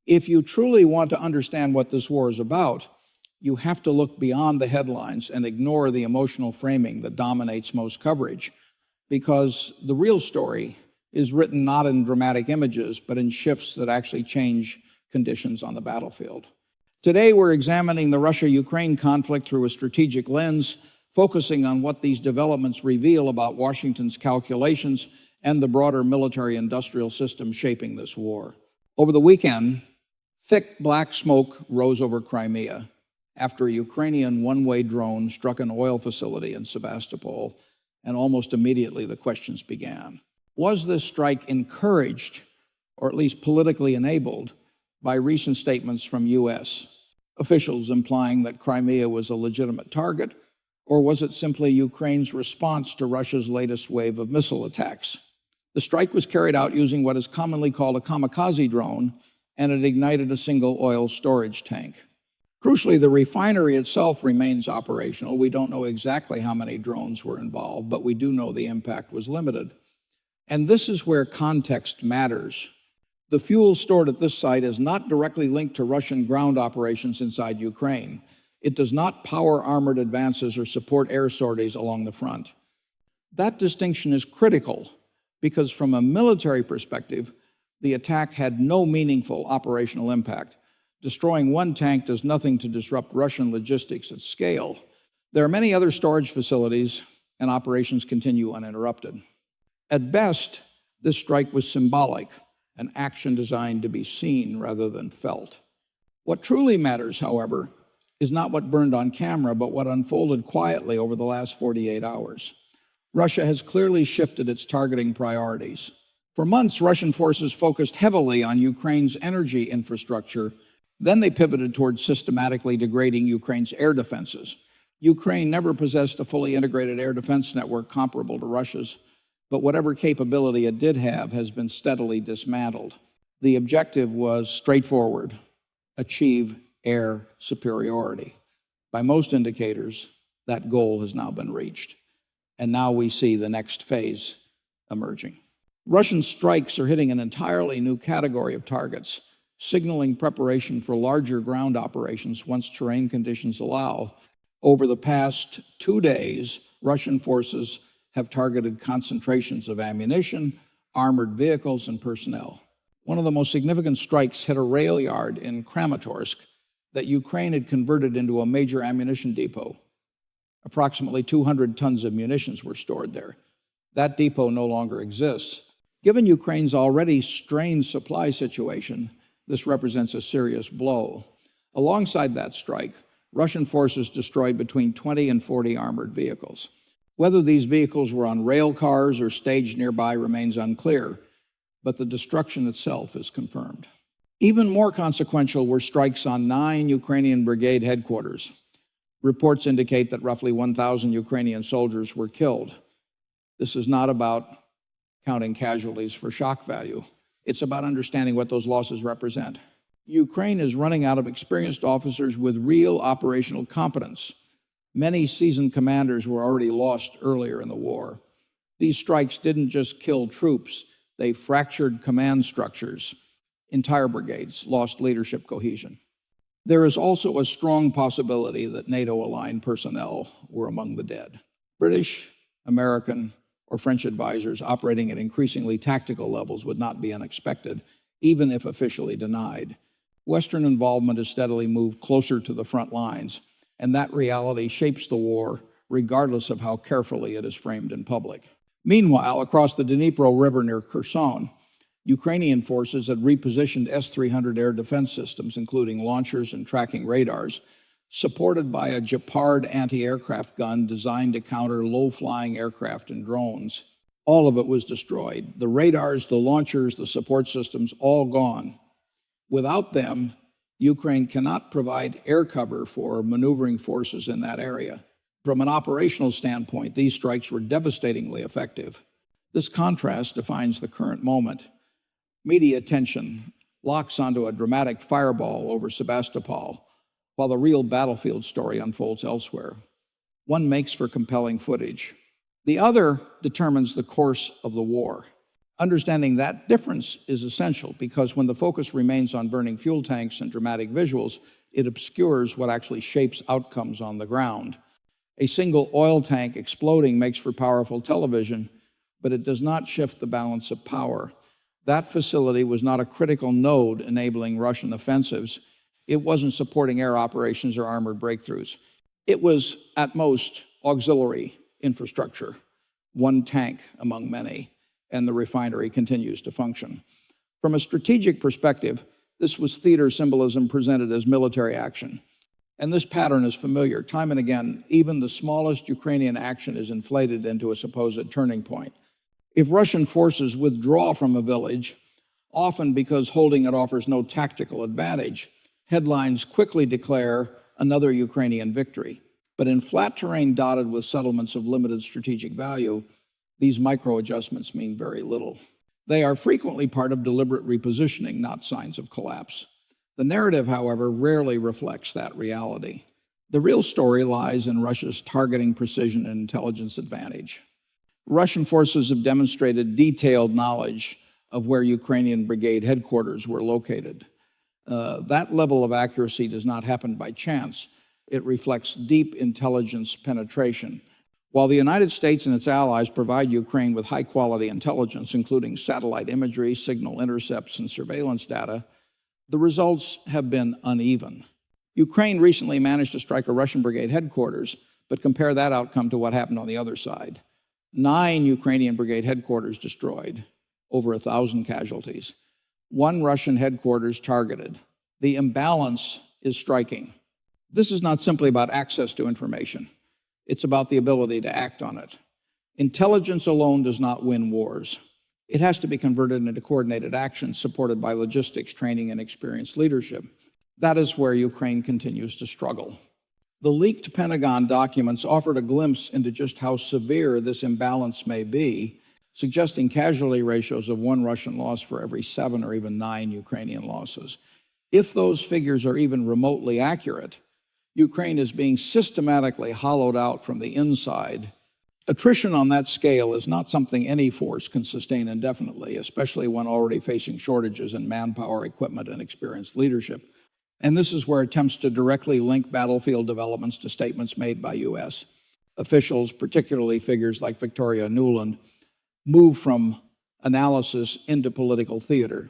If you truly want to understand what this war is about, you have to look beyond the headlines and ignore the emotional framing that dominates most coverage, because the real story is written not in dramatic images, but in shifts that actually change conditions on the battlefield. Today, we're examining the Russia-Ukraine conflict through a strategic lens, focusing on what these developments reveal about Washington's calculations and the broader military-industrial system shaping this war. Over the weekend, thick black smoke rose over Crimea after a Ukrainian one-way drone struck an oil facility in Sebastopol, and almost immediately the questions began. Was this strike encouraged, or at least politically enabled, by recent statements from U.S. officials implying that Crimea was a legitimate target, or was it simply Ukraine's response to Russia's latest wave of missile attacks? The strike was carried out using what is commonly called a kamikaze drone, and it ignited a single oil storage tank. Crucially, the refinery itself remains operational. We don't know exactly how many drones were involved, but we do know the impact was limited. And this is where context matters. The fuel stored at this site is not directly linked to Russian ground operations inside Ukraine. It does not power armored advances or support air sorties along the front. That distinction is critical because from a military perspective, the attack had no meaningful operational impact. Destroying one tank does nothing to disrupt Russian logistics at scale. There are many other storage facilities, and operations continue uninterrupted. At best, this strike was symbolic, an action designed to be seen rather than felt. What truly matters, however, is not what burned on camera, but what unfolded quietly over the last 48 hours. Russia has clearly shifted its targeting priorities. For months, Russian forces focused heavily on Ukraine's energy infrastructure. Then they pivoted towards systematically degrading Ukraine's air defenses. Ukraine never possessed a fully integrated air defense network comparable to Russia's, but whatever capability it did have has been steadily dismantled. The objective was straightforward: achieve air superiority. By most indicators, that goal has now been reached. And now we see the next phase emerging. Russian strikes are hitting an entirely new category of targets, signaling preparation for larger ground operations once terrain conditions allow. Over the past 2 days, Russian forces have targeted concentrations of ammunition, armored vehicles, and personnel. One of the most significant strikes hit a rail yard in Kramatorsk that Ukraine had converted into a major ammunition depot. Approximately 200 tons of munitions were stored there. That depot no longer exists. Given Ukraine's already strained supply situation, this represents a serious blow. Alongside that strike, Russian forces destroyed between 20 and 40 armored vehicles. Whether these vehicles were on rail cars or staged nearby remains unclear, but the destruction itself is confirmed. Even more consequential were strikes on 9 Ukrainian brigade headquarters. Reports indicate that roughly 1,000 Ukrainian soldiers were killed. This is not about counting casualties for shock value. It's about understanding what those losses represent. Ukraine is running out of experienced officers with real operational competence. Many seasoned commanders were already lost earlier in the war. These strikes didn't just kill troops, they fractured command structures. Entire brigades lost leadership cohesion. There is also a strong possibility that NATO-aligned personnel were among the dead. British, American, or French advisors operating at increasingly tactical levels would not be unexpected, even if officially denied. Western involvement has steadily moved closer to the front lines, and that reality shapes the war regardless of how carefully it is framed in public. Meanwhile, across the Dnipro River near Kherson, Ukrainian forces had repositioned S-300 air defense systems, including launchers and tracking radars, supported by a Gepard anti-aircraft gun designed to counter low-flying aircraft and drones. All of it was destroyed. The radars, the launchers, the support systems, all gone. Without them, Ukraine cannot provide air cover for maneuvering forces in that area. From an operational standpoint, these strikes were devastatingly effective. This contrast defines the current moment. Media attention locks onto a dramatic fireball over Sebastopol, while the real battlefield story unfolds elsewhere. One makes for compelling footage. The other determines the course of the war. Understanding that difference is essential because when the focus remains on burning fuel tanks and dramatic visuals, it obscures what actually shapes outcomes on the ground. A single oil tank exploding makes for powerful television, but it does not shift the balance of power. That facility was not a critical node enabling Russian offensives. It wasn't supporting air operations or armored breakthroughs. It was, at most, auxiliary infrastructure, one tank among many, and the refinery continues to function. From a strategic perspective, this was theater symbolism presented as military action. And this pattern is familiar. Time and again, even the smallest Ukrainian action is inflated into a supposed turning point. If Russian forces withdraw from a village, often because holding it offers no tactical advantage, headlines quickly declare another Ukrainian victory. But in flat terrain dotted with settlements of limited strategic value, these micro-adjustments mean very little. They are frequently part of deliberate repositioning, not signs of collapse. The narrative, however, rarely reflects that reality. The real story lies in Russia's targeting precision and intelligence advantage. Russian forces have demonstrated detailed knowledge of where Ukrainian brigade headquarters were located. That level of accuracy does not happen by chance. It reflects deep intelligence penetration. While the United States and its allies provide Ukraine with high-quality intelligence, including satellite imagery, signal intercepts, and surveillance data, the results have been uneven. Ukraine recently managed to strike a Russian brigade headquarters, but compare that outcome to what happened on the other side. 9 Ukrainian brigade headquarters destroyed, over 1,000 casualties. 1 Russian headquarters targeted. The imbalance is striking. This is not simply about access to information. It's about the ability to act on it. Intelligence alone does not win wars. It has to be converted into coordinated action supported by logistics, training, and experienced leadership. That is where Ukraine continues to struggle. The leaked Pentagon documents offered a glimpse into just how severe this imbalance may be, suggesting casualty ratios of 1 Russian loss for every 7 or even 9 Ukrainian losses. If those figures are even remotely accurate, Ukraine is being systematically hollowed out from the inside. Attrition on that scale is not something any force can sustain indefinitely, especially when already facing shortages in manpower, equipment, and experienced leadership. And this is where attempts to directly link battlefield developments to statements made by U.S. officials, particularly figures like Victoria Nuland, move from analysis into political theater.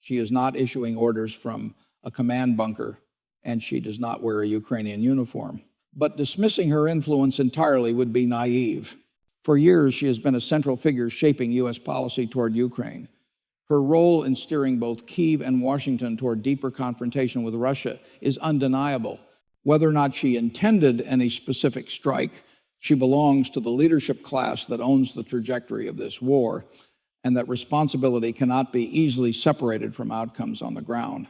She is not issuing orders from a command bunker, and she does not wear a Ukrainian uniform. But dismissing her influence entirely would be naive. For years, she has been a central figure shaping U.S. policy toward Ukraine. Her role in steering both Kyiv and Washington toward deeper confrontation with Russia is undeniable. Whether or not she intended any specific strike, she belongs to the leadership class that owns the trajectory of this war, and that responsibility cannot be easily separated from outcomes on the ground.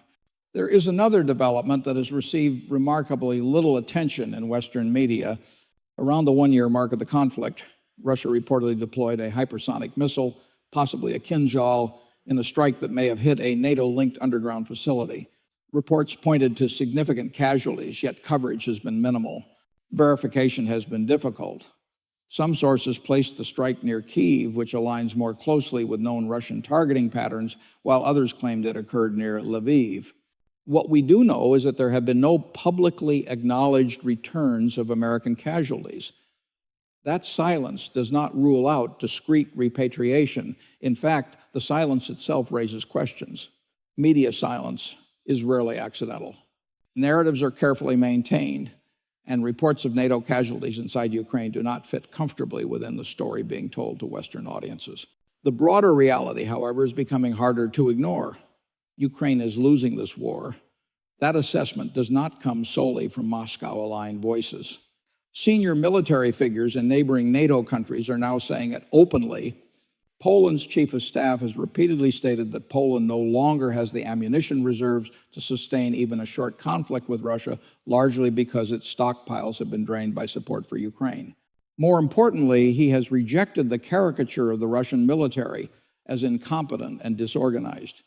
There is another development that has received remarkably little attention in Western media. Around the 1-year mark of the conflict, Russia reportedly deployed a hypersonic missile, possibly a Kinzhal, in a strike that may have hit a NATO-linked underground facility. Reports pointed to significant casualties, yet coverage has been minimal. Verification has been difficult. Some sources placed the strike near Kyiv, which aligns more closely with known Russian targeting patterns, while others claimed it occurred near Lviv. What we do know is that there have been no publicly acknowledged returns of American casualties. That silence does not rule out discrete repatriation. In fact, the silence itself raises questions. Media silence is rarely accidental. Narratives are carefully maintained, and reports of NATO casualties inside Ukraine do not fit comfortably within the story being told to Western audiences. The broader reality, however, is becoming harder to ignore. Ukraine is losing this war. That assessment does not come solely from Moscow-aligned voices. Senior military figures in neighboring NATO countries are now saying it openly. Poland's chief of staff has repeatedly stated that Poland no longer has the ammunition reserves to sustain even a short conflict with Russia, largely because its stockpiles have been drained by support for Ukraine. More importantly, he has rejected the caricature of the Russian military as incompetent and disorganized.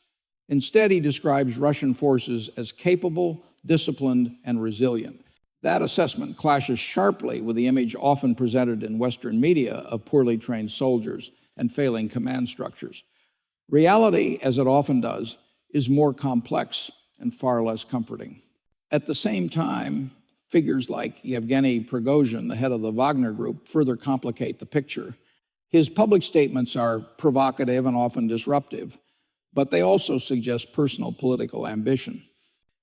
Instead, he describes Russian forces as capable, disciplined, and resilient. That assessment clashes sharply with the image often presented in Western media of poorly trained soldiers and failing command structures. Reality, as it often does, is more complex and far less comforting. At the same time, figures like Yevgeny Prigozhin, the head of the Wagner Group, further complicate the picture. His public statements are provocative and often disruptive, but they also suggest personal political ambition.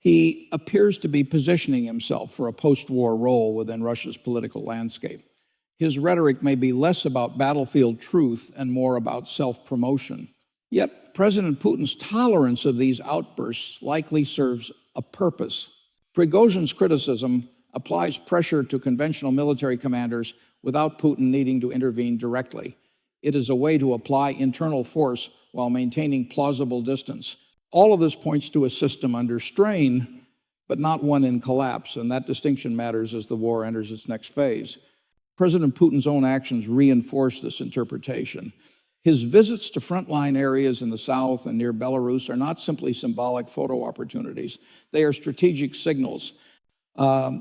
He appears to be positioning himself for a post-war role within Russia's political landscape. His rhetoric may be less about battlefield truth and more about self-promotion. Yet President Putin's tolerance of these outbursts likely serves a purpose. Prigozhin's criticism applies pressure to conventional military commanders without Putin needing to intervene directly. It is a way to apply internal force while maintaining plausible distance. All of this points to a system under strain, but not one in collapse, and that distinction matters as the war enters its next phase. President Putin's own actions reinforce this interpretation. His visits to frontline areas in the south and near Belarus are not simply symbolic photo opportunities. They are strategic signals.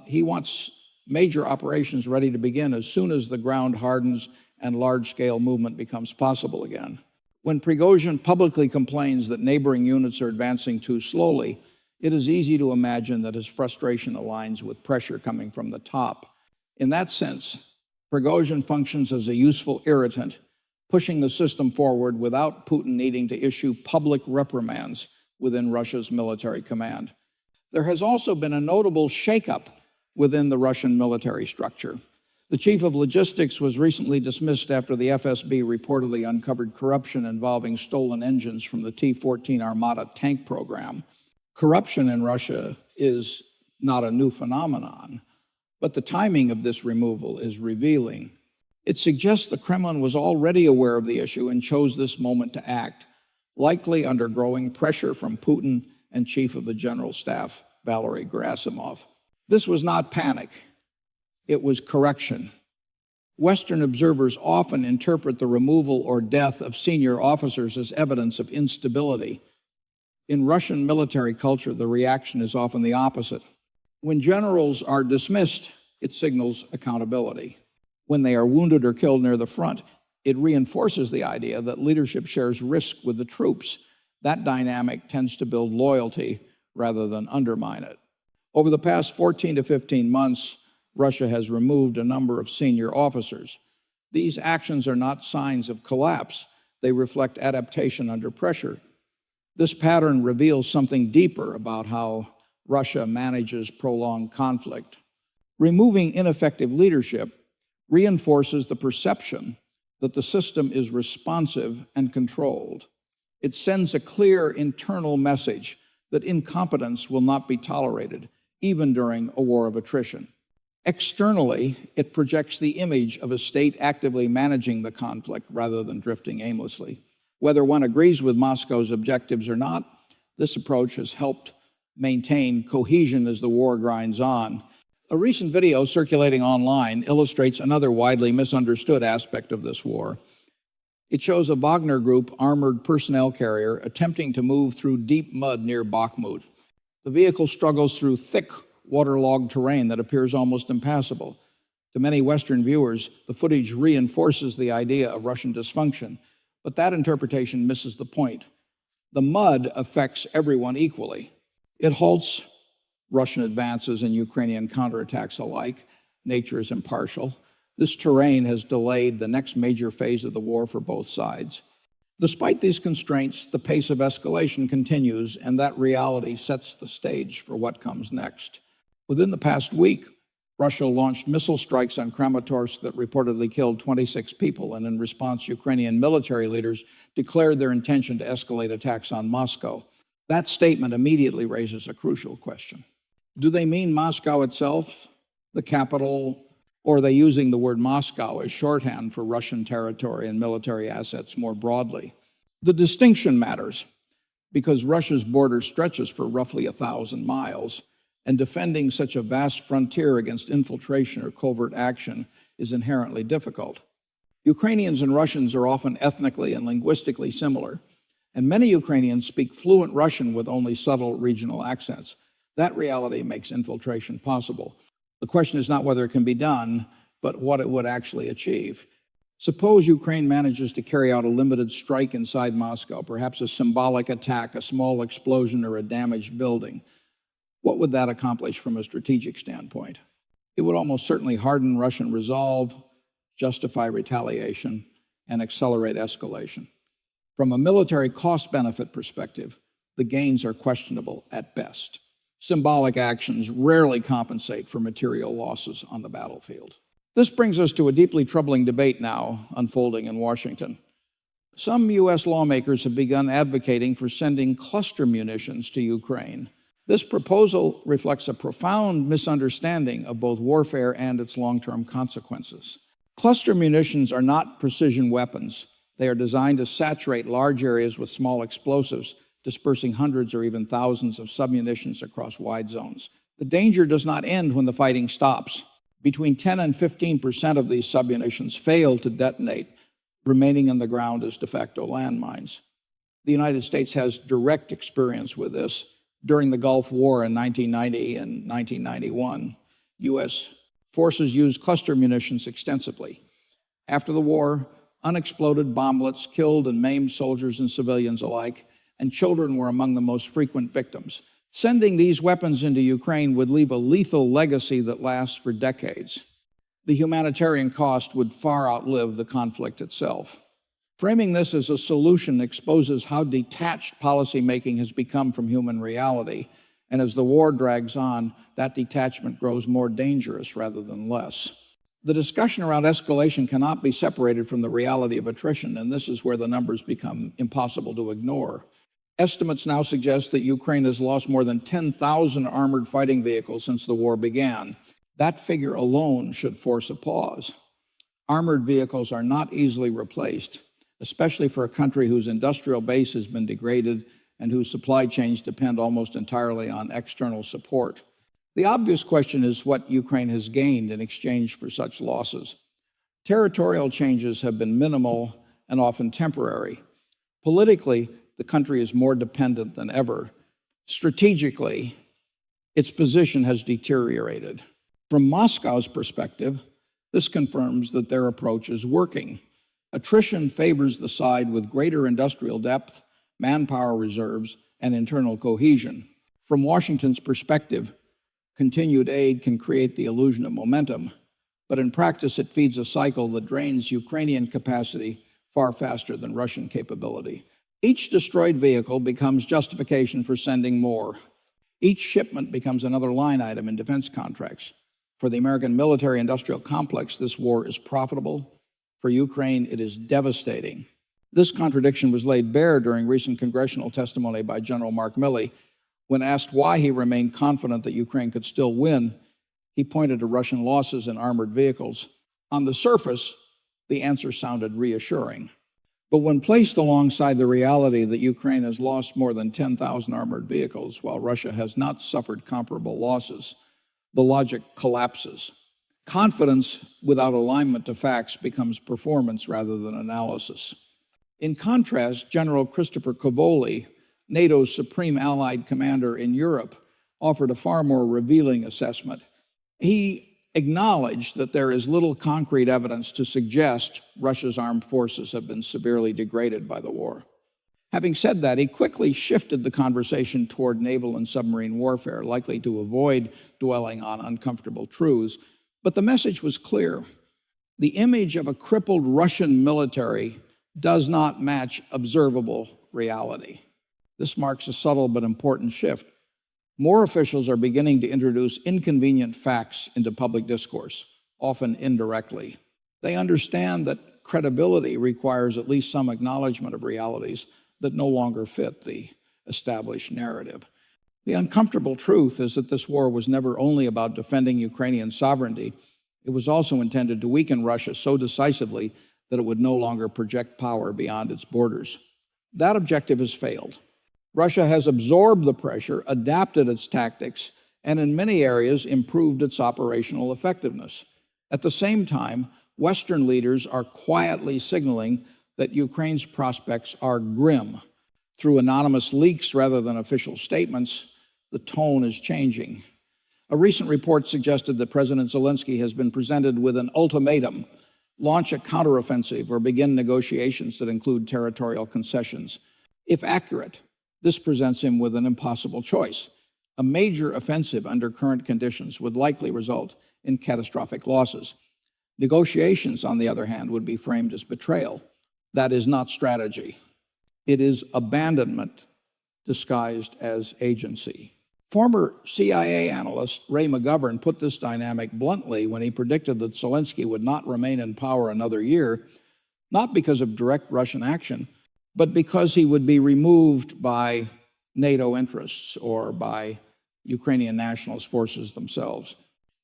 He wants major operations ready to begin as soon as the ground hardens and large-scale movement becomes possible again. When Prigozhin publicly complains that neighboring units are advancing too slowly, it is easy to imagine that his frustration aligns with pressure coming from the top. In that sense, Prigozhin functions as a useful irritant, pushing the system forward without Putin needing to issue public reprimands within Russia's military command. There has also been a notable shakeup within the Russian military structure. The chief of logistics was recently dismissed after the FSB reportedly uncovered corruption involving stolen engines from the T-14 Armata tank program. Corruption in Russia is not a new phenomenon, but the timing of this removal is revealing. It suggests the Kremlin was already aware of the issue and chose this moment to act, likely under growing pressure from Putin and Chief of the General Staff, Valery Gerasimov. This was not panic. It was correction. Western observers often interpret the removal or death of senior officers as evidence of instability. In Russian military culture, the reaction is often the opposite. When generals are dismissed, it signals accountability. When they are wounded or killed near the front, it reinforces the idea that leadership shares risk with the troops. That dynamic tends to build loyalty rather than undermine it. Over the past 14 to 15 months, Russia has removed a number of senior officers. These actions are not signs of collapse. They reflect adaptation under pressure. This pattern reveals something deeper about how Russia manages prolonged conflict. Removing ineffective leadership reinforces the perception that the system is responsive and controlled. It sends a clear internal message that incompetence will not be tolerated, even during a war of attrition. Externally, it projects the image of a state actively managing the conflict rather than drifting aimlessly. Whether one agrees with Moscow's objectives or not, this approach has helped maintain cohesion as the war grinds on. A recent video circulating online illustrates another widely misunderstood aspect of this war. It shows a Wagner Group armored personnel carrier attempting to move through deep mud near Bakhmut. The vehicle struggles through thick, waterlogged terrain that appears almost impassable. To many Western viewers, the footage reinforces the idea of Russian dysfunction, but that interpretation misses the point. The mud affects everyone equally. It halts Russian advances and Ukrainian counterattacks alike. Nature is impartial. This terrain has delayed the next major phase of the war for both sides. Despite these constraints, the pace of escalation continues, and that reality sets the stage for what comes next. Within the past week, Russia launched missile strikes on Kramatorsk that reportedly killed 26 people, and in response, Ukrainian military leaders declared their intention to escalate attacks on Moscow. That statement immediately raises a crucial question. Do they mean Moscow itself, the capital, or are they using the word Moscow as shorthand for Russian territory and military assets more broadly? The distinction matters because Russia's border stretches for roughly 1,000 miles, and defending such a vast frontier against infiltration or covert action is inherently difficult. Ukrainians and Russians are often ethnically and linguistically similar, and many Ukrainians speak fluent Russian with only subtle regional accents. That reality makes infiltration possible. The question is not whether it can be done, but what it would actually achieve. Suppose Ukraine manages to carry out a limited strike inside Moscow, perhaps a symbolic attack, a small explosion, or a damaged building. What would that accomplish from a strategic standpoint? It would almost certainly harden Russian resolve, justify retaliation, and accelerate escalation. From a military cost-benefit perspective, the gains are questionable at best. Symbolic actions rarely compensate for material losses on the battlefield. This brings us to a deeply troubling debate now unfolding in Washington. Some U.S. lawmakers have begun advocating for sending cluster munitions to Ukraine. This proposal reflects a profound misunderstanding of both warfare and its long-term consequences. Cluster munitions are not precision weapons. They are designed to saturate large areas with small explosives, dispersing hundreds or even thousands of submunitions across wide zones. The danger does not end when the fighting stops. Between 10 and 15% of these submunitions fail to detonate, remaining in the ground as de facto landmines. The United States has direct experience with this. During the Gulf War in 1990 and 1991, U.S. forces used cluster munitions extensively. After the war, unexploded bomblets killed and maimed soldiers and civilians alike, and children were among the most frequent victims. Sending these weapons into Ukraine would leave a lethal legacy that lasts for decades. The humanitarian cost would far outlive the conflict itself. Framing this as a solution exposes how detached policymaking has become from human reality, and as the war drags on, that detachment grows more dangerous rather than less. The discussion around escalation cannot be separated from the reality of attrition, and this is where the numbers become impossible to ignore. Estimates now suggest that Ukraine has lost more than 10,000 armored fighting vehicles since the war began. That figure alone should force a pause. Armored vehicles are not easily replaced, especially for a country whose industrial base has been degraded and whose supply chains depend almost entirely on external support. The obvious question is what Ukraine has gained in exchange for such losses. Territorial changes have been minimal and often temporary. Politically, the country is more dependent than ever. Strategically, its position has deteriorated. From Moscow's perspective, this confirms that their approach is working. Attrition favors the side with greater industrial depth, manpower reserves, and internal cohesion. From Washington's perspective, continued aid can create the illusion of momentum, but in practice it feeds a cycle that drains Ukrainian capacity far faster than Russian capability. Each destroyed vehicle becomes justification for sending more. Each shipment becomes another line item in defense contracts. For the American military-industrial complex, this war is profitable. For Ukraine, it is devastating. This contradiction was laid bare during recent congressional testimony by General Mark Milley. When asked why he remained confident that Ukraine could still win, he pointed to Russian losses in armored vehicles. On the surface, the answer sounded reassuring. But when placed alongside the reality that Ukraine has lost more than 10,000 armored vehicles, while Russia has not suffered comparable losses, the logic collapses. Confidence without alignment to facts becomes performance rather than analysis. In contrast, General Christopher Cavoli, NATO's supreme allied commander in Europe, offered a far more revealing assessment. He acknowledged that there is little concrete evidence to suggest Russia's armed forces have been severely degraded by the war. Having said that, he quickly shifted the conversation toward naval and submarine warfare, likely to avoid dwelling on uncomfortable truths. But the message was clear. The image of a crippled Russian military does not match observable reality. This marks a subtle but important shift. More officials are beginning to introduce inconvenient facts into public discourse, often indirectly. They understand that credibility requires at least some acknowledgement of realities that no longer fit the established narrative. The uncomfortable truth is that this war was never only about defending Ukrainian sovereignty. It was also intended to weaken Russia so decisively that it would no longer project power beyond its borders. That objective has failed. Russia has absorbed the pressure, adapted its tactics, and in many areas improved its operational effectiveness. At the same time, Western leaders are quietly signaling that Ukraine's prospects are grim. Through anonymous leaks rather than official statements, the tone is changing. A recent report suggested that President Zelensky has been presented with an ultimatum: launch a counteroffensive, or begin negotiations that include territorial concessions. If accurate, this presents him with an impossible choice. A major offensive under current conditions would likely result in catastrophic losses. Negotiations, on the other hand, would be framed as betrayal. That is not strategy. It is abandonment disguised as agency. Former CIA analyst Ray McGovern put this dynamic bluntly when he predicted that Zelensky would not remain in power another year, not because of direct Russian action, but because he would be removed by NATO interests or by Ukrainian nationalist forces themselves.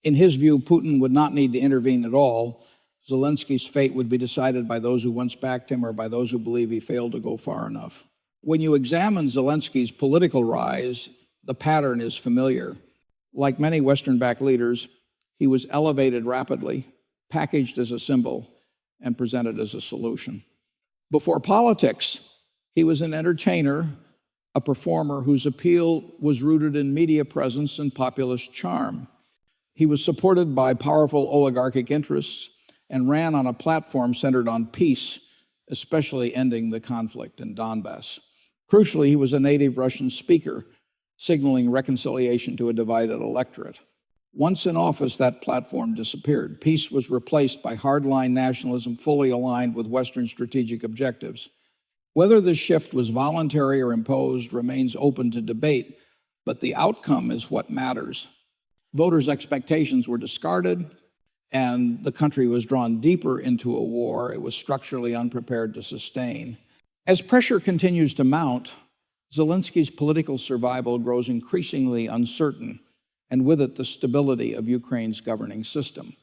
In his view, Putin would not need to intervene at all. Zelensky's fate would be decided by those who once backed him or by those who believe he failed to go far enough. When you examine Zelensky's political rise, the pattern is familiar. Like many Western-backed leaders, he was elevated rapidly, packaged as a symbol, and presented as a solution. Before politics, he was an entertainer, a performer whose appeal was rooted in media presence and populist charm. He was supported by powerful oligarchic interests and ran on a platform centered on peace, especially ending the conflict in Donbass. Crucially, he was a native Russian speaker, signaling reconciliation to a divided electorate. Once in office, that platform disappeared. Peace was replaced by hardline nationalism fully aligned with Western strategic objectives. Whether this shift was voluntary or imposed remains open to debate, but the outcome is what matters. Voters' expectations were discarded, and the country was drawn deeper into a war it was structurally unprepared to sustain. As pressure continues to mount, Zelensky's political survival grows increasingly uncertain, and with it the stability of Ukraine's governing system.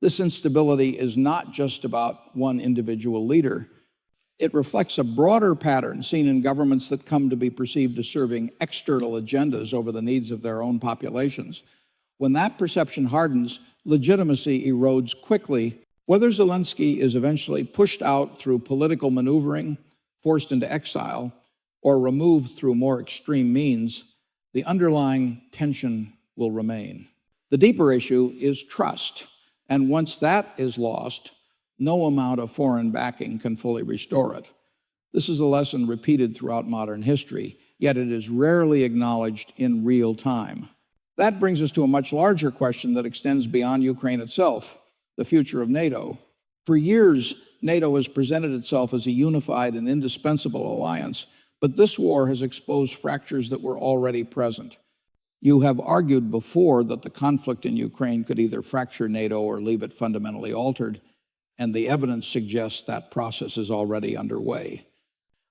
This instability is not just about one individual leader. It reflects a broader pattern seen in governments that come to be perceived as serving external agendas over the needs of their own populations. When that perception hardens, legitimacy erodes quickly. Whether Zelensky is eventually pushed out through political maneuvering, forced into exile, or removed through more extreme means, the underlying tension will remain. The deeper issue is trust, and once that is lost, no amount of foreign backing can fully restore it. This is a lesson repeated throughout modern history, yet it is rarely acknowledged in real time. That brings us to a much larger question that extends beyond Ukraine itself, the future of NATO. For years, NATO has presented itself as a unified and indispensable alliance, but this war has exposed fractures that were already present. You have argued before that the conflict in Ukraine could either fracture NATO or leave it fundamentally altered, and the evidence suggests that process is already underway.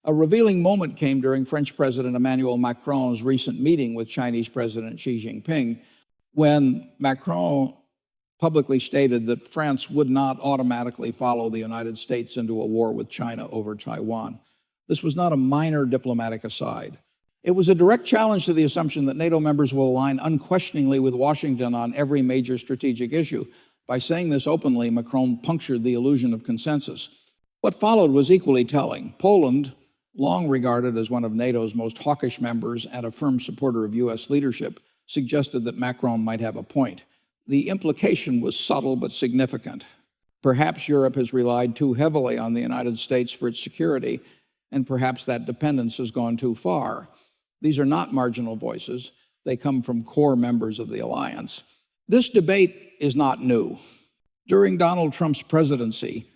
A revealing moment came during French President Emmanuel Macron's recent meeting with Chinese President Xi Jinping, when Macron publicly stated that France would not automatically follow the United States into a war with China over Taiwan. This was not a minor diplomatic aside. It was a direct challenge to the assumption that NATO members will align unquestioningly with Washington on every major strategic issue. By saying this openly, Macron punctured the illusion of consensus. What followed was equally telling. Poland, long regarded as one of NATO's most hawkish members and a firm supporter of U.S. leadership, suggested that Macron might have a point. The implication was subtle but significant. Perhaps Europe has relied too heavily on the United States for its security, and perhaps that dependence has gone too far. These are not marginal voices. They come from core members of the alliance. This debate is not new. During Donald Trump's presidency,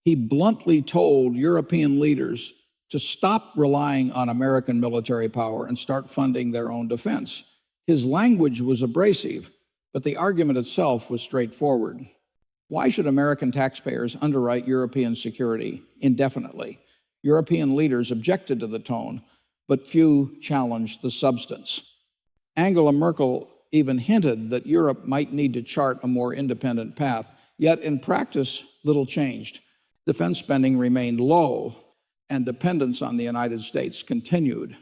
he bluntly told European leaders to stop relying on American military power and start funding their own defense. His language was abrasive, but the argument itself was straightforward. Why should American taxpayers underwrite European security indefinitely? European leaders objected to the tone, but few challenged the substance. Angela Merkel even hinted that Europe might need to chart a more independent path, yet in practice, little changed. Defense spending remained low, and dependence on the United States continued.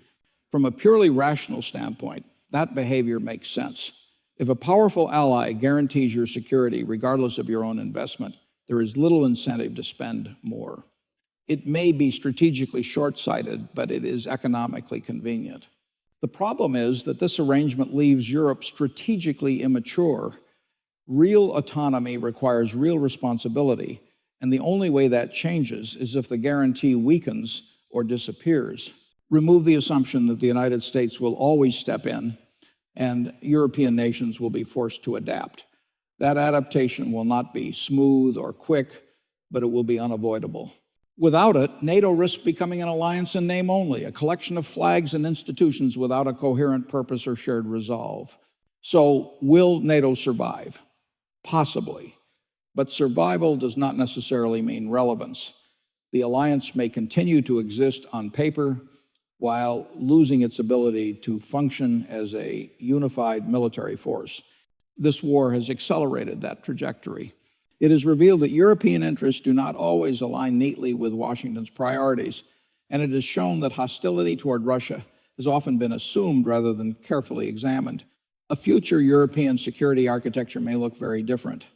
From a purely rational standpoint, that behavior makes sense. If a powerful ally guarantees your security regardless of your own investment, there is little incentive to spend more. It may be strategically short-sighted, but it is economically convenient. The problem is that this arrangement leaves Europe strategically immature. Real autonomy requires real responsibility, And the only way that changes is if the guarantee weakens or disappears. Remove the assumption that the United States will always step in and European nations will be forced to adapt. That adaptation will not be smooth or quick, but it will be unavoidable. Without it, NATO risks becoming an alliance in name only, a collection of flags and institutions without a coherent purpose or shared resolve. So, will NATO survive? Possibly. But survival does not necessarily mean relevance. The alliance may continue to exist on paper while losing its ability to function as a unified military force. This war has accelerated that trajectory. It has revealed that European interests do not always align neatly with Washington's priorities, and it has shown that hostility toward Russia has often been assumed rather than carefully examined. A future European security architecture may look very different.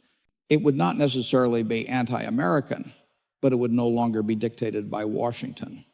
It would not necessarily be anti-American, but it would no longer be dictated by Washington.